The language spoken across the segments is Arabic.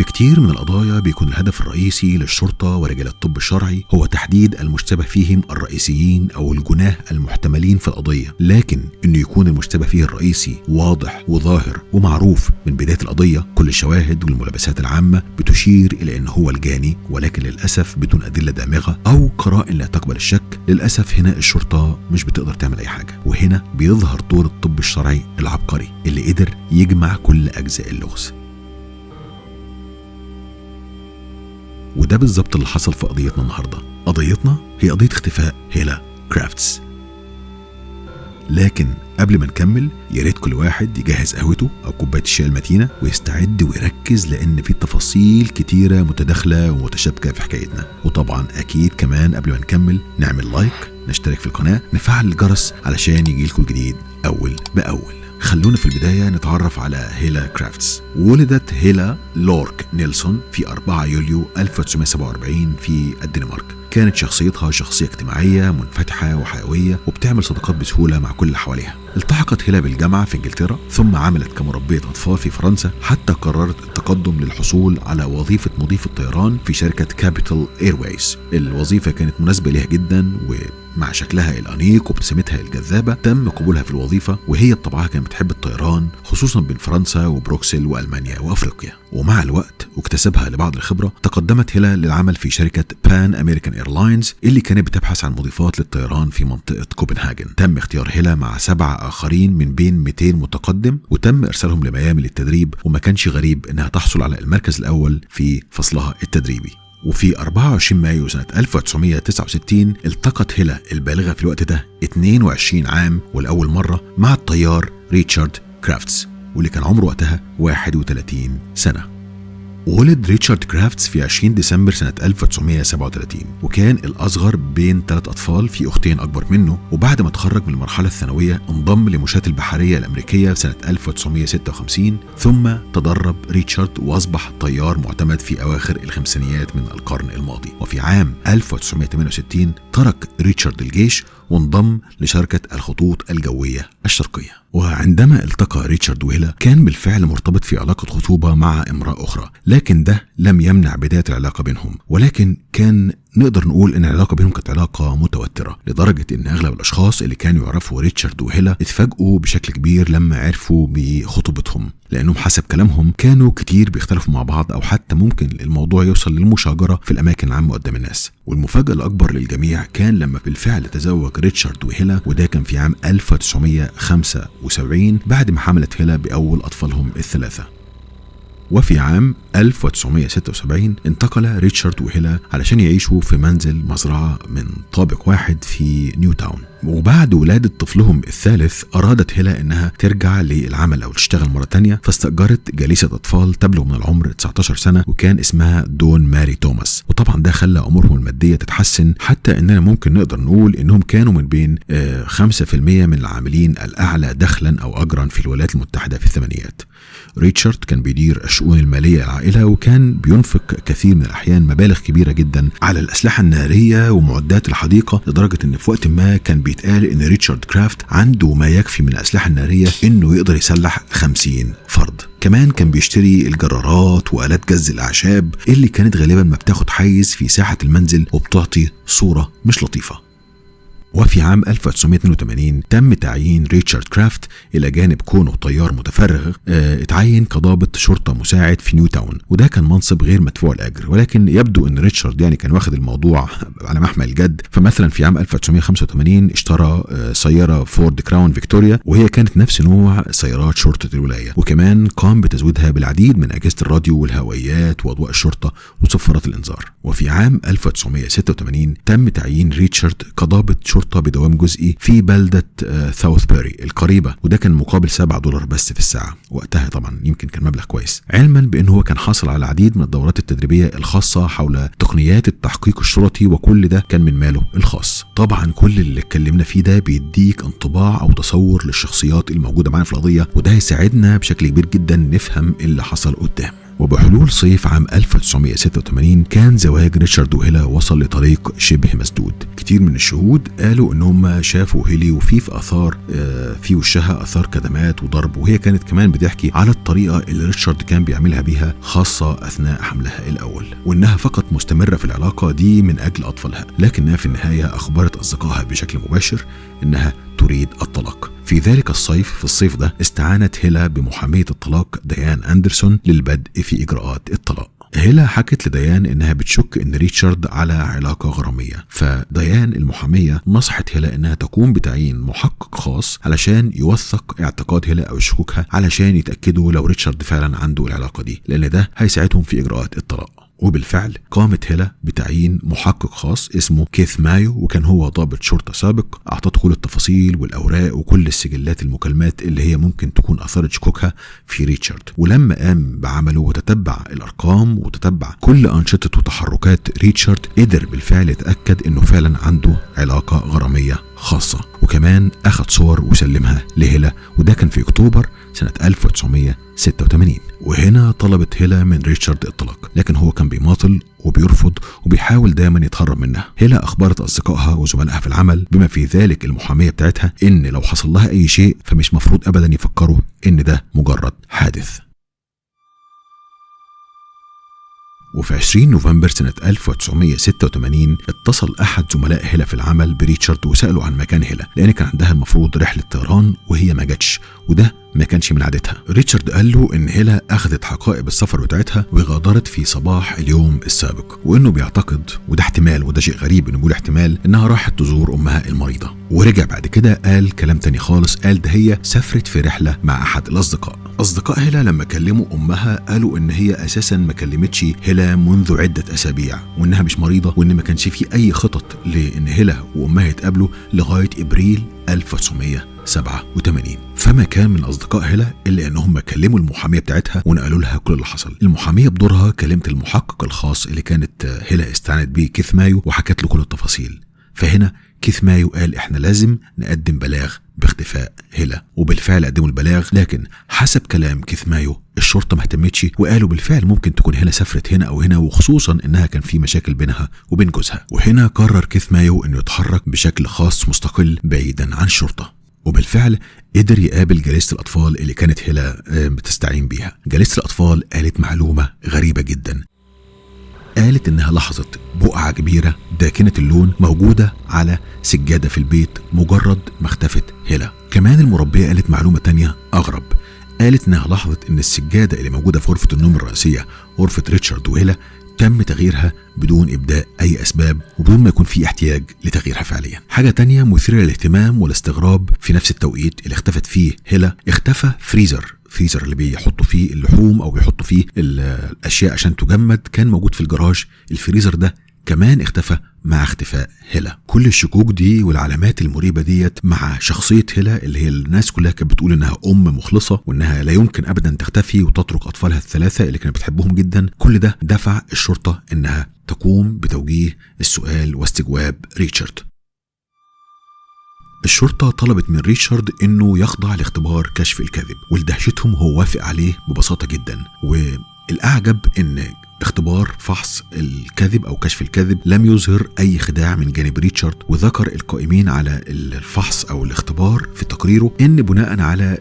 في كتير من القضايا بيكون الهدف الرئيسي للشرطة ورجال الطب الشرعي هو تحديد المشتبه فيهم الرئيسيين أو الجناه المحتملين في القضية، لكن إنه يكون المشتبه فيه الرئيسي واضح وظاهر ومعروف من بداية القضية. كل الشواهد والملابسات العامة بتشير إلى إنه هو الجاني، ولكن للأسف بدون أدلة دامغة أو قرائن لا تقبل الشك. للأسف هنا الشرطة مش بتقدر تعمل أي حاجة، وهنا بيظهر دور الطب الشرعي العبقري اللي قدر يجمع كل أجزاء اللغز. وده بالظبط اللي حصل في قضيتنا النهارده. قضيتنا هي قضية اختفاء هيلا كرافتس. لكن قبل ما نكمل يا ريت كل واحد يجهز قهوته او كوبايه الشاي المتينه ويستعد ويركز، لان في تفاصيل كتيره متداخله ومتشابكه في حكايتنا. وطبعا اكيد كمان قبل ما نكمل نعمل لايك، نشترك في القناه، نفعل الجرس علشان يجيلكوا الجديد اول باول. خلونا في البداية نتعرف على هيلا كرافتس. ولدت هيلا لورك نيلسون في 4 يوليو 1947 في الدنمارك. كانت شخصيتها شخصية اجتماعية منفتحة وحيوية وبتعمل صداقات بسهولة مع كل اللي حواليها. التحقت هيلا بالجامعة في انجلترا، ثم عملت كمربية أطفال في فرنسا، حتى قررت التقدم للحصول على وظيفة مضيف الطيران في شركة كابيتال ايرويز. الوظيفة كانت مناسبة ليها جدا، ومع شكلها الأنيق وابتسامتها الجذابة تم قبولها في الوظيفة. وهي بطبعها كانت بتحب الطيران، خصوصا بين فرنسا وبروكسل وألمانيا وأفريقيا. ومع الوقت واكتسابها لبعض الخبرة تقدمت هيلا للعمل في شركة بان أمريكان إيرلاينز اللي كانت بتبحث عن مضيفات للطيران في منطقة كوبنهاجن. تم اختيار هيلا مع 7 آخرين من بين 200 متقدم، وتم إرسالهم لميامي للتدريب. وما كانش غريب إنها تحصل على المركز الأول في فصلها التدريبي. وفي 24 مايو سنة 1969 التقت هيلا البالغة في الوقت ده 22 عام والأول مرة مع الطيار ريتشارد كرافتس، واللي كان عمره وقتها 31 سنة. ولد ريتشارد كرافتس في 20 ديسمبر سنة 1937، وكان الأصغر بين 3 أطفال، في أختين أكبر منه. وبعد ما تخرج من المرحلة الثانوية انضم لمشاة البحرية الأمريكية سنة 1956، ثم تدرب ريتشارد وأصبح طيار معتمد في أواخر الخمسينيات من القرن الماضي. وفي عام 1968 ترك ريتشارد الجيش وانضم لشركة الخطوط الجوية الشرقية. وعندما التقى ريتشارد وهيلا كان بالفعل مرتبط في علاقة خطوبة مع امرأة أخرى، لكن ده لم يمنع بداية العلاقة بينهم. ولكن كان نقدر نقول ان العلاقة بينهم كانت علاقة متوترة، لدرجة ان اغلب الاشخاص اللي كانوا يعرفوا ريتشارد وهيلا اتفاجئوا بشكل كبير لما عرفوا بخطوبتهم، لانهم حسب كلامهم كانوا كتير بيختلفوا مع بعض، او حتى ممكن الموضوع يوصل للمشاجرة في الاماكن العامة قدام الناس. والمفاجأة الاكبر للجميع كان لما بالفعل تزوج ريتشارد وهيلا، وده كان في عام 1975 بعد ما حملت هيلا باول اطفالهم الثلاثة. وفي عام 1976 انتقل ريتشارد وهيلا علشان يعيشوا في منزل مزرعة من طابق واحد في نيو تاون. وبعد ولادة طفلهم الثالث أرادت هيلا إنها ترجع للعمل أو تشتغل مرة تانية، فاستأجرت جليسة أطفال تبلغ من العمر 19 سنة، وكان اسمها دون ماري توماس. وطبعا ده خلى أمورهم المادية تتحسن، حتى إننا ممكن نقدر نقول إنهم كانوا من بين 5% من العاملين الأعلى دخلا أو أجرا في الولايات المتحدة في الثمانينات. ريتشارد كان بيدير الشؤون المالية العائلة، وكان بينفق كثير من الأحيان مبالغ كبيرة جدا على الأسلحة النارية ومعدات الحديقة، لدرجة إن في وقت ما كان بيتقال إن ريتشارد كرافت عنده ما يكفي من الأسلحة النارية إنه يقدر يسلح 50 فرد. كمان كان بيشتري الجرارات وآلات جز الأعشاب اللي كانت غالبا ما بتاخد حيز في ساحة المنزل وبتعطي صورة مش لطيفة. وفي عام 1982 تم تعيين ريتشارد كرافت إلى جانب كونه طيار متفرغ اتعين كضابط شرطة مساعد في نيو تاون، وده كان منصب غير مدفوع الأجر. ولكن يبدو أن ريتشارد كان واخد الموضوع على محمل الجد. فمثلا في عام 1985 اشترى سيارة فورد كراون فيكتوريا، وهي كانت نفس نوع سيارات شرطة الولاية، وكمان قام بتزويدها بالعديد من أجهزة الراديو والهوائيات وأضواء الشرطة وصفارات الإنذار. وفي عام 1986 تم تعيين ريتشارد كضابط شرطة بدوام جزئي في بلدة ثاوثبري القريبة، وده كان مقابل $7 بس في الساعة. وقتها طبعا يمكن كان مبلغ كويس، علما بأنه هو كان حاصل على العديد من الدورات التدريبية الخاصة حول تقنيات التحقيق الشرطي، وكل ده كان من ماله الخاص. طبعا كل اللي اتكلمنا فيه ده بيديك انطباع أو تصور للشخصيات الموجودة معنا في القضية، وده هيساعدنا بشكل كبير جدا نفهم اللي حصل قدام. وبحلول صيف عام 1986 كان زواج ريتشارد وهيلا وصل لطريق شبه مسدود. كتير من الشهود قالوا ان هم شافوا هيلي وفي اثار في وشها اثار كدمات وضرب، وهي كانت كمان بتحكي على الطريقه اللي ريتشارد كان بيعملها بيها خاصه اثناء حملها الاول، وانها فقط مستمره في العلاقه دي من اجل اطفالها، لكنها في النهايه اخبرت اصدقائها بشكل مباشر انها تريد الطلاق. في ذلك الصيف ده استعانت هيلا بمحامية الطلاق ديان أندرسون للبدء في إجراءات الطلاق. هيلا حكت لديان انها بتشك ان ريتشارد على علاقة غرامية، فديان المحامية نصحت هيلا انها تقوم بتعيين محقق خاص علشان يوثق اعتقاد هيلا او شكوكها، علشان يتأكدوا لو ريتشارد فعلا عنده العلاقة دي، لان ده هيساعدهم في اجراءات الطلاق. وبالفعل قامت هيلا بتعيين محقق خاص اسمه كيث مايو، وكان هو ضابط شرطة سابق، أعطته كل التفاصيل والأوراق وكل السجلات المكالمات اللي هي ممكن تكون أثارت شكوكها في ريتشارد. ولما قام بعمله وتتبع الأرقام وتتبع كل أنشطة وتحركات ريتشارد، قدر بالفعل يتأكد إنه فعلا عنده علاقة غرامية خاصة، وكمان أخذ صور وسلمها لهيلا، وده كان في أكتوبر سنة 1986. وهنا طلبت هيلا من ريتشارد الطلاق، لكن هو كان بيماطل وبيرفض وبيحاول دايما يتهرب منها. هيلا أخبرت أصدقائها وزملائها في العمل بما في ذلك المحامية بتاعتها إن لو حصل لها أي شيء فمش مفروض أبدا يفكروا إن ده مجرد حادث. وفي 20 نوفمبر سنة 1986 اتصل أحد زملاء هيلا في العمل بريتشارد وسأله عن مكان هيلا، لأن كان عندها المفروض رحلة طيران وهي ما جاتش، وده ما كانش من عادتها. ريتشارد قال له إن هيلا أخذت حقائب السفر بتاعتها وغادرت في صباح اليوم السابق، وإنه بيعتقد، وده احتمال وده شيء غريب إنه بيقول احتمال، إنها راحت تزور أمها المريضة. ورجع بعد كده قال كلام تاني خالص، قال ده هي سافرت في رحلة مع أحد الأصدقاء. أصدقاء هيلا لما كلموا أمها قالوا إن هي أساسا ما كلمتش هيلا منذ عدة أسابيع، وإنها مش مريضة، وإن ما كانش في أي خطط لإن هيلا وأمها يتقابلوا لغاية إبريل 1987. فما كان من أصدقاء هيلا إلا أنهم كلموا المحامية بتاعتها ونقلوا لها كل اللي حصل. المحامية بدورها كلمت المحقق الخاص اللي كانت هيلا استعانت بيه كيث مايو وحكت له كل التفاصيل. فهنا كيث مايو قال احنا لازم نقدم بلاغ باختفاء هيلا، وبالفعل قدموا البلاغ، لكن حسب كلام كيث مايو الشرطة ما اهتمتش، وقالوا بالفعل ممكن تكون هيلا سافرت هنا أو هنا، وخصوصا إنها كان في مشاكل بينها وبين جوزها. وهنا قرر كيث مايو إنه يتحرك بشكل خاص مستقل بعيدا عن الشرطة، وبالفعل قدر يقابل جليسة الأطفال اللي كانت هيلا بتستعين بيها. جليسة الأطفال قالت معلومة غريبة جدا، قالت إنها لاحظت بقعة كبيرة داكنة اللون موجودة على سجادة في البيت مجرد ما اختفت هيلا. كمان المربية قالت معلومة تانية أغرب، قالت إنها لاحظت إن السجادة اللي موجودة في غرفة النوم الرئيسية غرفة ريتشارد وهيلا تم تغييرها بدون إبداء أي أسباب وبدون ما يكون في احتياج لتغييرها فعليا. حاجة تانية مثيرة للاهتمام والاستغراب، في نفس التوقيت اللي اختفت فيه هيلا اختفى فريزر اللي بيحطوا فيه اللحوم أو بيحطوا فيه الأشياء عشان تجمد، كان موجود في الجراج. الفريزر ده كمان اختفى مع اختفاء هيلا. كل الشكوك دي والعلامات المريبة ديت مع شخصية هيلا اللي هي الناس كلها كانت بتقول انها ام مخلصة وانها لا يمكن ابدا تختفي وتترك اطفالها الثلاثة اللي كانت بتحبهم جدا، كل ده دفع الشرطة انها تقوم بتوجيه السؤال واستجواب ريتشارد. الشرطة طلبت من ريتشارد انه يخضع لاختبار كشف الكذب، ولدهشتهم هو وافق عليه ببساطة جدا. والأعجب ان اختبار فحص الكذب او كشف الكذب لم يظهر اي خداع من جانب ريتشارد، وذكر القائمين على الفحص او الاختبار في تقريره ان بناء على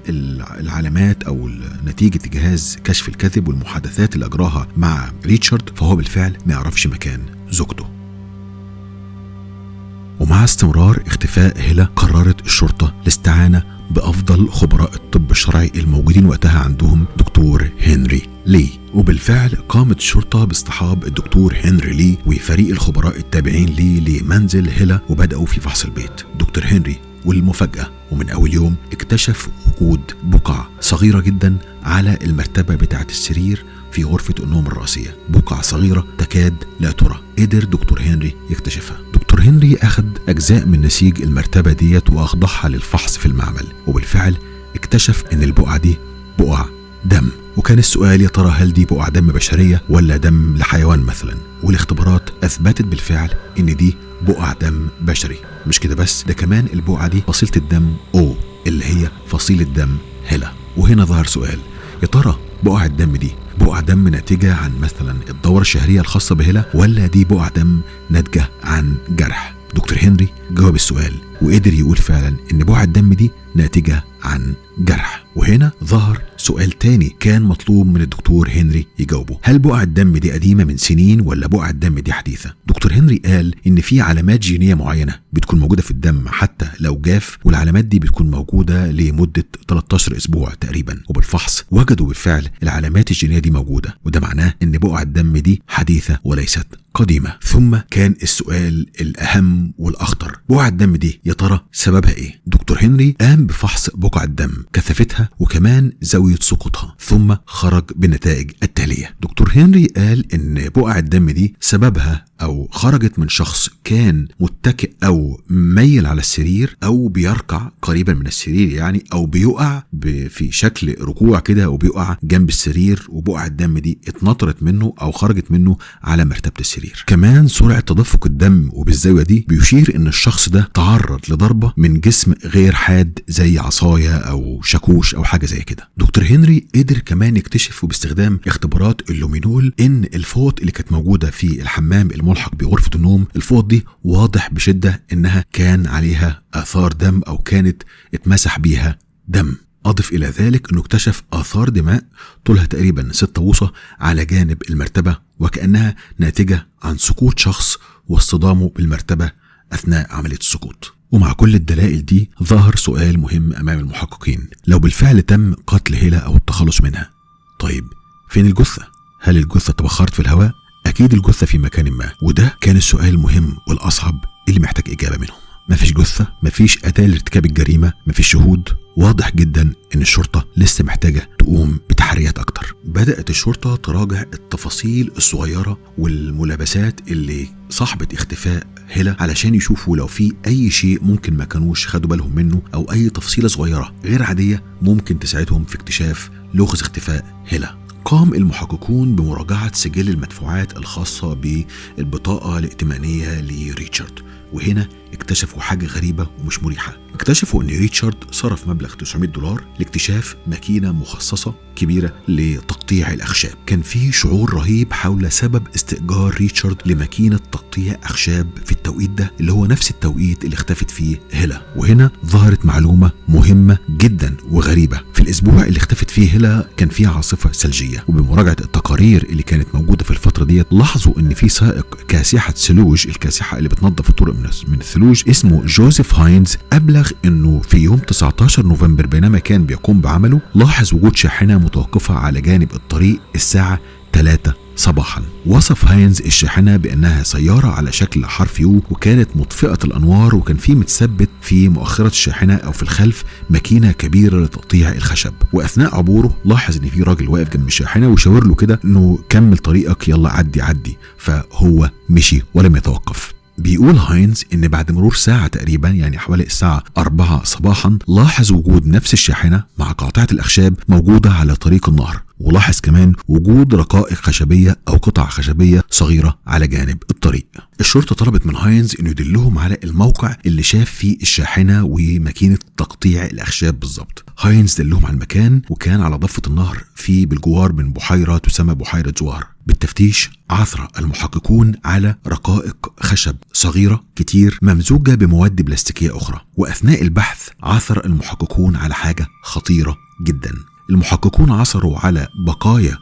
العلامات او نتيجة جهاز كشف الكذب والمحادثات اللي اجراها مع ريتشارد فهو بالفعل ما يعرفش مكان زوجته. ومع استمرار اختفاء هيلا قررت الشرطة الاستعانة بأفضل خبراء الطب الشرعي الموجودين وقتها عندهم، دكتور هنري لي. وبالفعل قامت الشرطة باصطحاب الدكتور هنري لي وفريق الخبراء التابعين لي لمنزل هيلا، وبدأوا في فحص البيت. دكتور هنري والمفاجأة ومن أول يوم اكتشف وجود بقع صغيرة جدا على المرتبة بتاعة السرير في غرفة النوم الرئيسية، بقع صغيرة تكاد لا ترى. قدر دكتور هنري يكتشفها. دكتور هنري أخذ أجزاء من نسيج المرتبة ديت وأخضعها للفحص في المعمل، وبالفعل اكتشف إن البقعة دي بقع دم. وكان السؤال يا ترى هل دي بقع دم بشرية ولا دم لحيوان مثلا؟ والاختبارات أثبتت بالفعل إن دي بقع دم بشري. مش كده بس، ده كمان البقعة دي فصيلة الدم O اللي هي فصيلة دم هيلا. وهنا ظهر سؤال، يا ترى بقع الدم دي بقع بقع دم ناتجة عن مثلا الدورة الشهرية الخاصة بهيلا، ولا دي بقع دم ناتجة عن جرح؟ دكتور هنري جاوب السؤال وقدر يقول فعلا ان بقع الدم دي ناتجة عن جرح. وهنا ظهر سؤال تاني كان مطلوب من الدكتور هنري يجاوبه: هل بقع الدم دي قديمة من سنين ولا بقع الدم دي حديثة؟ دكتور هنري قال ان في علامات جينية معينة بتكون موجودة في الدم حتى لو جاف، والعلامات دي بتكون موجودة لمدة 13 اسبوع تقريبا، وبالفحص وجدوا بالفعل العلامات الجينية دي موجودة، وده معناه ان بقع الدم دي حديثة وليست قديمة. ثم كان السؤال الأهم والأخطر: بقع الدم دي يا ترى سببها إيه؟ دكتور هنري قام بفحص بقع الدم، كثافتها وكمان زاوية سقوطها، ثم خرج بالنتائج التالية. دكتور هنري قال إن بقع الدم دي سببها أو خرجت من شخص كان متكئ أو ميل على السرير أو بيركع قريبا من السرير يعني، أو بيقع في شكل ركوع كده وبيقع جنب السرير، وبقع الدم دي اتنطرت منه أو خرجت منه على مرتبة السرير. كمان سرعة تدفق الدم وبالزاوية دي بيشير إن الشخص ده تعرض لضربة من جسم غير حاد زي عصاية أو شاكوش أو حاجة زي كده. دكتور هنري قدر كمان يكتشف باستخدام اختبارات اللومينول إن الفوط اللي كانت موجودة في الحمام الملحق بغرفة النوم، الفوط دي واضح بشدة إنها كان عليها آثار دم أو كانت اتمسح بيها دم. أضف إلى ذلك أنه اكتشف آثار دماء طولها تقريبا 6 بوصة على جانب المرتبة، وكأنها ناتجة عن سقوط شخص واصطدامه بالمرتبة أثناء عملية السقوط. ومع كل الدلائل دي ظهر سؤال مهم أمام المحققين: لو بالفعل تم قتل هيلا أو التخلص منها، طيب فين الجثة؟ هل الجثة تبخرت في الهواء؟ أكيد الجثة في مكان ما، وده كان السؤال المهم والأصعب اللي محتاج إجابة منهم. مفيش جثة، مفيش أداة لارتكاب الجريمة، مفيش شهود. واضح جدا إن الشرطة لسه محتاجة تقوم بتحريات أكتر. بدأت الشرطة تراجع التفاصيل الصغيرة والملابسات اللي صاحبة اختفاء هيلا علشان يشوفوا لو في أي شيء ممكن ما كانوش خدوا بالهم منه، أو أي تفصيلة صغيرة غير عادية ممكن تساعدهم في اكتشاف لغز اختفاء هيلا. قام المحققون بمراجعة سجل المدفوعات الخاصة بالبطاقة الائتمانية لريتشارد، وهنا اكتشفوا حاجة غريبة ومش مريحة. اكتشفوا ان ريتشارد صرف مبلغ $900 لاكتشاف ماكينة مخصصة كبيرة لتقطيع الأخشاب. كان في شعور رهيب حول سبب استئجار ريتشارد لماكينة تقطيع أخشاب في التوقيت ده اللي هو نفس التوقيت اللي اختفت فيه هيلا. وهنا ظهرت معلومة مهمة جدا وغريبة: في الأسبوع اللي اختفت فيه هيلا كان فيه عاصفة ثلجية، وبمراجعة التقارير اللي كانت موجودة في الفترة ديت لاحظوا ان في سائق كاسحة ثلوج، الكاسحة اللي بتنظف الطرق من الثلوج، اسمه جوزيف هاينز، أبلغ انه في يوم 19 نوفمبر بينما كان بيقوم بعمله لاحظ وجود شاحنة متوقفة على جانب الطريق الساعة 3 صباحا. وصف هاينز الشاحنة بأنها سيارة على شكل حرف يو، وكانت مطفئة الأنوار، وكان في متثبت في مؤخرة الشاحنة أو في الخلف ماكينة كبيرة لتقطيع الخشب. وأثناء عبوره لاحظ إن في راجل واقف جنب الشاحنة وشاور له كده إنه كمل طريقك يلا عدي، فهو مشي ولم يتوقف. بيقول هاينز إن بعد مرور ساعة تقريبا، يعني حوالي الساعة 4 صباحا، لاحظ وجود نفس الشاحنة مع قاطعة الأخشاب موجودة على طريق النهر، ولاحظ كمان وجود رقائق خشبية أو قطع خشبية صغيرة على جانب الطريق. الشرطة طلبت من هاينز إنه يدلهم على الموقع اللي شاف فيه الشاحنة وماكينة تقطيع الأخشاب بالظبط. هاينز دلهم على المكان، وكان على ضفة النهر في بالجوار من بحيرة تسمى بحيرة زوار. بالتفتيش عثر المحققون على رقائق خشب صغيرة كتير ممزوجة بمواد بلاستيكية أخرى. وأثناء البحث عثر المحققون على حاجة خطيرة جدا. المحققون عثروا على بقايا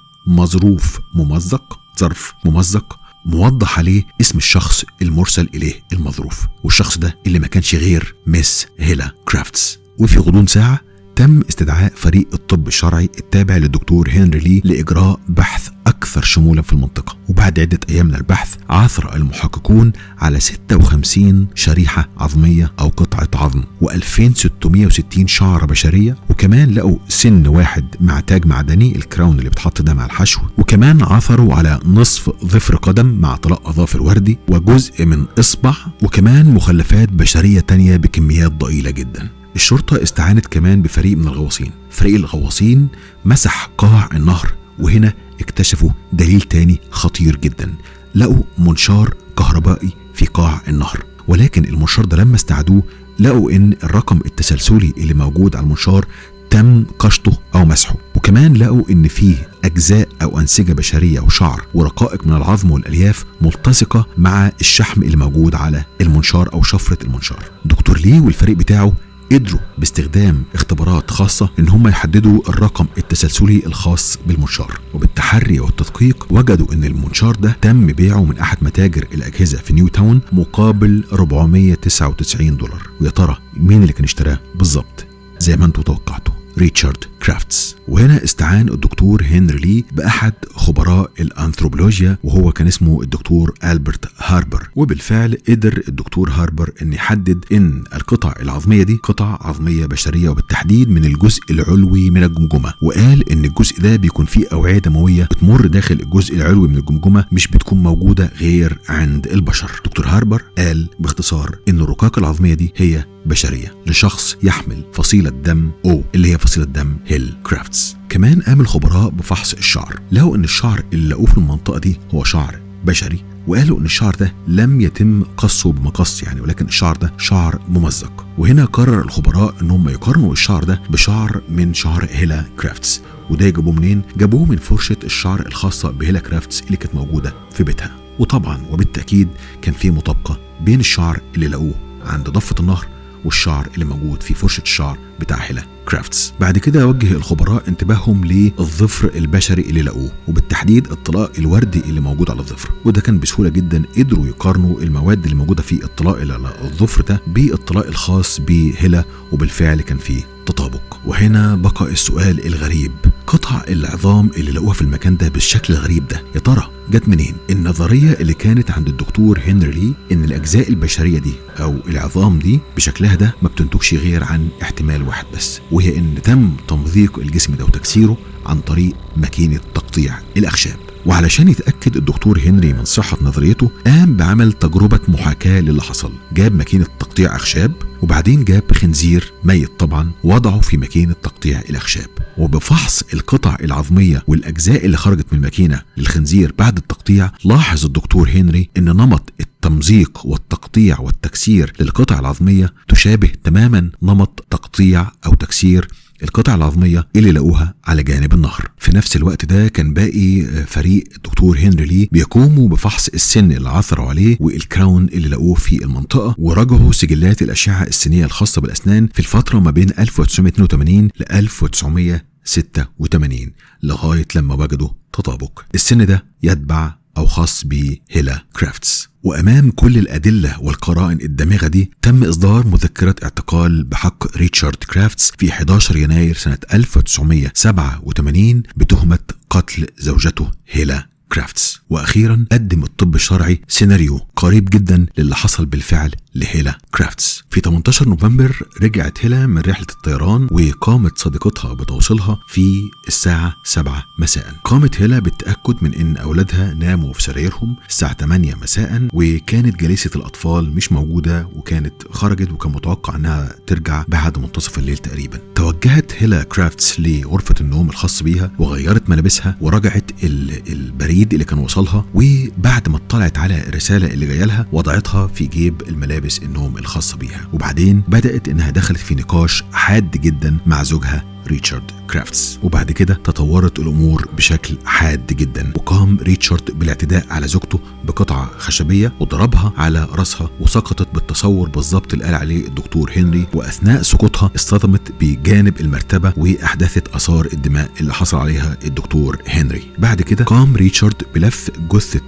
ظرف ممزق موضح عليه اسم الشخص المرسل إليه المظروف، والشخص ده اللي ما كانش غير ميس هيلا كرافتس. وفي غضون ساعة تم استدعاء فريق الطب الشرعي التابع للدكتور هنري لي لإجراء بحث أكثر شمولا في المنطقة. وبعد عدة أيام من البحث عثر المحققون على 56 شريحة عظمية أو قطعة عظم، و2660 شعرة بشرية، وكمان لقوا سن واحد مع تاج معدني، الكراون اللي بتحط ده مع الحشو، وكمان عثروا على نصف ظفر قدم مع طلاء أظافر وردي وجزء من إصبع، وكمان مخلفات بشرية تانية بكميات ضئيلة جدا. الشرطة استعانت كمان بفريق من الغواصين. فريق الغواصين مسح قاع النهر، وهنا اكتشفوا دليل تاني خطير جدا: لقوا منشار كهربائي في قاع النهر، ولكن المنشار ده لما استعادوه لقوا ان الرقم التسلسلي اللي موجود على المنشار تم قشطه او مسحه. وكمان لقوا ان فيه اجزاء او انسجه بشريه وشعر ورقائق من العظم والالياف ملتصقه مع الشحم اللي موجود على المنشار او شفره المنشار. دكتور لي والفريق بتاعه قدروا باستخدام اختبارات خاصة ان هم يحددوا الرقم التسلسلي الخاص بالمنشار، وبالتحري والتدقيق وجدوا ان المنشار ده تم بيعه من احد متاجر الاجهزة في نيو تاون مقابل $499. ويا ترى مين اللي كان اشتراه بالظبط؟ زي ما انتوا توقعتوا، ريتشارد كرافتس. وهنا استعان الدكتور هنري لي بأحد خبراء الأنثروبولوجيا وهو كان اسمه الدكتور ألبرت هاربر، وبالفعل قدر الدكتور هاربر أن يحدد أن القطع العظمية دي قطع عظمية بشرية، وبالتحديد من الجزء العلوي من الجمجمة. وقال أن الجزء ده بيكون فيه أوعية دموية بتمر داخل الجزء العلوي من الجمجمة مش بتكون موجودة غير عند البشر. دكتور هاربر قال باختصار أن الرقاق العظمية دي هي بشرية لشخص يحمل فصيلة دم O اللي هي فصيلة دم هيل كرافتس. كمان قام الخبراء بفحص الشعر، لقوا ان الشعر اللي لقوه في المنطقة دي هو شعر بشري، وقالوا ان الشعر ده لم يتم قصه بمقص يعني، ولكن الشعر ده شعر ممزق. وهنا قرر الخبراء ان هم يقارنوا الشعر ده بشعر من شعر هيلا كرافتس. وده يجيبوه منين؟ جابوه من فرشة الشعر الخاصة بهيلا كرافتس اللي كانت موجودة في بيتها. وطبعا وبالتأكيد كان في مطابقة بين الشعر اللي لقوه عند ضفة النهر والشعر اللي موجود في فرشة الشعر بتاع هيلا كرافتس. بعد كده وجه الخبراء انتباههم للظفر البشري اللي لقوه، وبالتحديد الطلاء الوردي اللي موجود على الظفر. وده كان بسهولة جدا قدروا يقارنوا المواد اللي موجودة في الطلاء اللي على الظفر ده بالطلاء الخاص بهيلا، وبالفعل كان فيه تطابق. وهنا بقى السؤال الغريب، قطع العظام اللي لقوها في المكان ده بالشكل الغريب ده يا ترى جت منين؟ النظرية اللي كانت عند الدكتور هنري لي ان الاجزاء البشرية دي او العظام دي بشكلها ده ما بتنتجش غير عن احتمال واحد بس، وهي ان تم تمزيق الجسم ده وتكسيره عن طريق ماكينة تقطيع الاخشاب. وعلشان يتأكد الدكتور هنري من صحة نظريته قام بعمل تجربة محاكاة للي حصل. جاب ماكينة تقطيع أخشاب، وبعدين جاب خنزير ميت طبعا وضعه في ماكينة تقطيع الأخشاب. وبفحص القطع العظمية والأجزاء اللي خرجت من الماكينة للخنزير بعد التقطيع، لاحظ الدكتور هنري إن نمط التمزيق والتقطيع والتكسير للقطع العظمية تشابه تماما نمط تقطيع أو تكسير القطع العظمية اللي لقوها على جانب النهر. في نفس الوقت ده كان باقي فريق الدكتور هنري لي بيقوموا بفحص السن اللي عثروا عليه والكراون اللي لقوه في المنطقة، وراجعوا سجلات الأشعة السينية الخاصة بالأسنان في الفترة ما بين 1982 ل 1986 لغاية لما وجدوا تطابق. السن ده يتبع أو خاص بهيلا كرافتس. وأمام كل الأدلة والقرائن الدامغة دي تم إصدار مذكرة اعتقال بحق ريتشارد كرافتس في 11 يناير سنة 1987 بتهمة قتل زوجته هيلا كرافتس. وأخيرا قدم الطب الشرعي سيناريو قريب جدا للي حصل بالفعل لهيلا كرافتس. في 18 نوفمبر رجعت هيلا من رحلة الطيران، وقامت صديقتها بتوصيلها في الساعة 7 مساء. قامت هيلا بالتأكد من ان أولادها ناموا في سرايرهم الساعة 8 مساء، وكانت جليسة الأطفال مش موجودة، وكانت خرجت وكان متوقع انها ترجع بعد منتصف الليل تقريبا. توجهت هيلا كرافتس لغرفة النوم الخاص بيها وغيرت ملابسها ورجعت البريد اللي كان وصلها، وبعد ما اطلعت على الرسالة اللي جايه لها وضعتها في جيب الملابس النوم الخاصة بيها. وبعدين بدأت انها دخلت في نقاش حاد جدا مع زوجها ريتشارد كرافتس. وبعد كده تطورت الامور بشكل حاد جدا، وقام ريتشارد بالاعتداء على زوجته بقطعة خشبية وضربها على راسها، وسقطت بالتصور بالظبط اللي قال عليه الدكتور هنري. واثناء سقوطها اصطدمت بجانب المرتبة واحدثت اثار الدماء اللي حصل عليها الدكتور هنري. بعد كده قام ريتشارد بلف جثة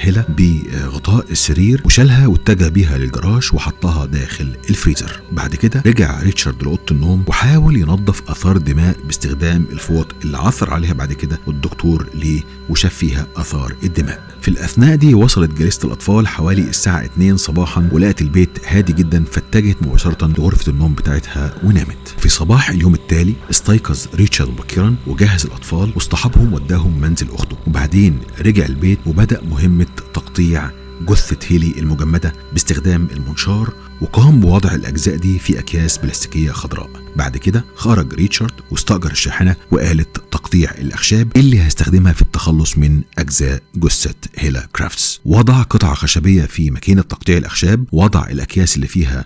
هيلا بغطاء السرير وشالها واتجه بيها للجراج وحطها داخل الفريزر. بعد كده رجع ريتشارد لأوضة النوم وحاول ينظف اثار الدماء باستخدام الفوط اللي عثر عليها بعد كده والدكتور ليه وشاف فيها اثار الدماء. في الاثناء دي وصلت جلسة الاطفال حوالي الساعة 2 صباحا، ولقت البيت هادي جدا، فاتجهت مباشرة لغرفة النوم بتاعتها ونامت. في صباح اليوم التالي استيقظ ريتشارد مبكرا وجهز الاطفال واصطحبهم وداهم منزل اخته، وبعدين رجع البيت وبدأ مهمة تقطيع جثة هيلي المجمدة باستخدام المنشار وقام بوضع الأجزاء دي في أكياس بلاستيكية خضراء. بعد كده خرج ريتشارد واستأجر الشاحنة وآلة تقطيع الأخشاب اللي هيستخدمها في التخلص من أجزاء جثة هيلا كرافتس. وضع قطعة خشبية في ماكينة تقطيع الأخشاب، وضع الأكياس اللي فيها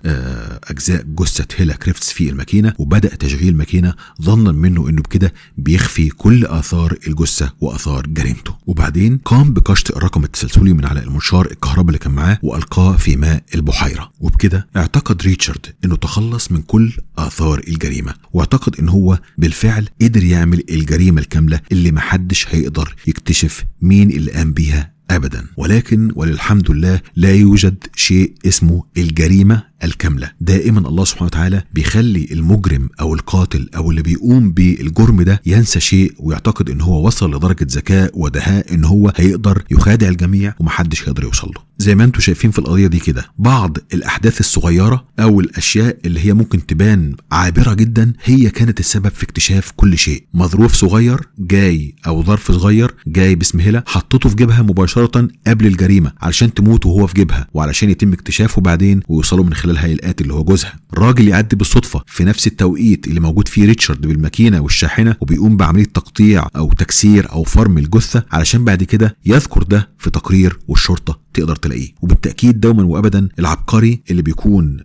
أجزاء جثة هيلا كرافتس في الماكينة، وبدأ تشغيل الماكينة ظنا منه إنه بكده بيخفي كل آثار الجثة وآثار جريمته. وبعدين قام بقشط الرقم التسلسلي من على المنشار الكهرباء اللي كان معاه وألقاه في ماء البحيرة. وبكده اعتقد ريتشارد إنه تخلص من كل آثار الجريمة، واعتقد إن هو بالفعل قدر يعمل الجريمة الكاملة اللي محدش هيقدر يكتشف مين اللي قام بيها أبدا. ولكن وللحمد لله لا يوجد شيء اسمه الجريمة الكاملة. دائما الله سبحانه وتعالى بيخلي المجرم أو القاتل أو اللي بيقوم بالجرم ده ينسى شيء ويعتقد إن هو وصل لدرجة ذكاء ودهاء إن هو هيقدر يخادع الجميع ومحدش هيقدر يوصل له. زي ما انتم شايفين في القضية دي كده، بعض الأحداث الصغيرة أو الأشياء اللي هي ممكن تبان عابرة جدا هي كانت السبب في اكتشاف كل شيء. مظروف صغير جاي أو ظرف صغير جاي باسم هيلا حطته في جيبها مباشرة قبل الجريمة علشان تموت وهو في جيبها، وعلشان يتم اكتشافه بعدين ويوصلوا من خلالها القاتل اللي هو جوزها. راجل يعدي بالصدفة في نفس التوقيت اللي موجود فيه ريتشارد بالماكينة والشاحنة وبيقوم بعملية تقطيع أو تكسير أو فرم الجثة علشان بعد كده يذكر ده في تقرير والشرطة تقدر تلاقيه. وبالتأكيد دوما وأبدا العبقري اللي بيكون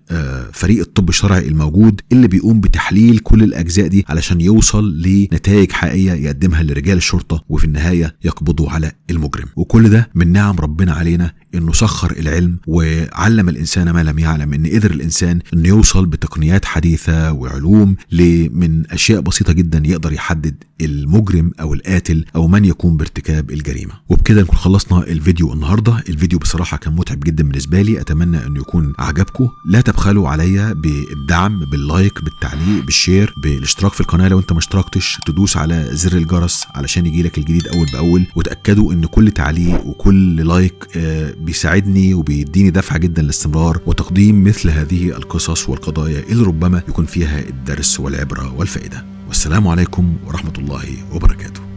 فريق الطب الشرعي الموجود اللي بيقوم بتحليل كل الأجزاء دي علشان يوصل لنتائج حقيقية يقدمها لرجال الشرطة وفي النهاية يقبضوا على المجرم. وكل ده من نعم ربنا علينا إنه سخر العلم وعلم الإنسان ما لم يعلم، إن قدر الإنسان إنه يوصل بتقنيات حديثة وعلوم من أشياء بسيطة جدا يقدر يحدد المجرم أو القاتل أو من يقوم بارتكاب الجريمة. وبكده نكون خلصنا الفيديو النهاردة. الفيديو بصراحة كان متعب جدا بالنسبة لي، أتمنى أنه يكون عجبكم. لا تبخلوا عليا بالدعم، باللايك، بالتعليق، بالشير، بالاشتراك في القناة لو أنت ما اشتركتش، تدوس على زر الجرس علشان يجيلك الجديد أول بأول. وتأكدوا أن كل تعليق وكل لايك بيساعدني وبيديني دفعة جدا للاستمرار وتقديم مثل هذه القصص والقضايا اللي ربما يكون فيها الدرس والعبرة والفائدة. والسلام عليكم ورحمة الله وبركاته.